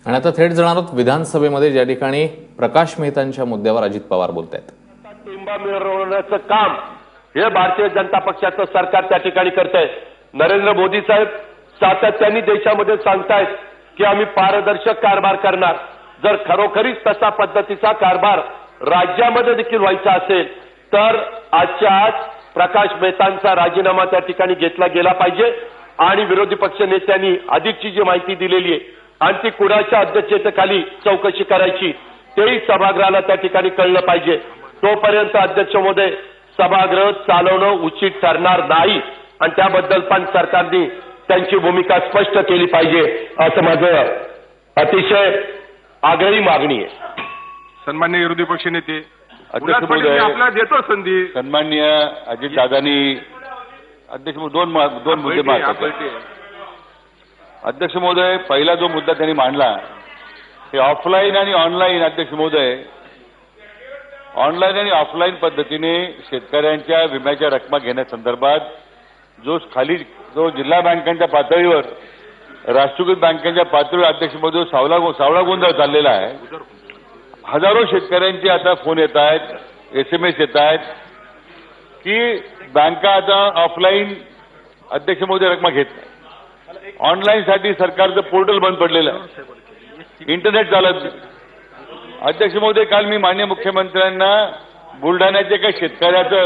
आणि आता थेट जाणार आहोत विधानसभेमध्ये, ज्या ठिकाणी प्रकाश मेहतांच्या मुद्द्यावर अजित पवार बोलतायत. टिंबा मिरवण्याचं काम हे भारतीय जनता पक्षाचं सरकार त्या ठिकाणी करतंय. नरेंद्र मोदी साहेब सातत्याने देशामध्ये सांगतायत की आम्ही पारदर्शक कारभार करणार. जर खरोखरीच तसा पद्धतीचा कारभार राज्यामध्ये देखील व्हायचा असेल तर आजच्या आज प्रकाश मेहतांचा राजीनामा त्या ठिकाणी घेतला गेला पाहिजे आणि विरोधी पक्ष नेत्यांनी अधिकची जी माहिती दिलेली आहे आणि ती कुणाच्या अध्यक्षतेखाली चौकशी करायची तेही सभागृहाला त्या ठिकाणी कळलं पाहिजे. तोपर्यंत अध्यक्ष महोदय सभागृह चालवणं उचित ठरणार नाही आणि त्याबद्दल पण सरकारने त्यांची भूमिका स्पष्ट केली पाहिजे असं माझं अतिशय आग्रही मागणी आहे. सन्मान्य विरोधी पक्ष नेते अध्यक्ष महोदय, आपला देतो संधी. सन्मान्य अजितदादांनी अध्यक्ष दोन मुद्दे मांडले. अध्यक्ष महोदय, पहिला जो मुद्दा त्यांनी मांडला हे ऑफलाईन आणि ऑनलाईन. अध्यक्ष महोदय, ऑनलाईन आणि ऑफलाईन पद्धतीने शेतकऱ्यांच्या विम्याच्या रकमा घेण्यासंदर्भात जो जिल्हा बँकांच्या पातळीवर राष्ट्रीयकृत बँकांच्या पातळीवर अध्यक्ष महोदय सावळा गोंधळ चाललेला आहे. हजारो शेतकऱ्यांचे आता फोन येत आहेत, SMS येत आहेत की बँका आता ऑफलाईन अध्यक्ष महोदय रकमा घेत नाही. ऑनलाईन साठी सरकारचं पोर्टल बंद पडलेलं आहे, इंटरनेट चालत नाही. अध्यक्ष महोदय, काल मी माननीय मुख्यमंत्र्यांना बुलढाण्याच्या एका शेतकऱ्याचं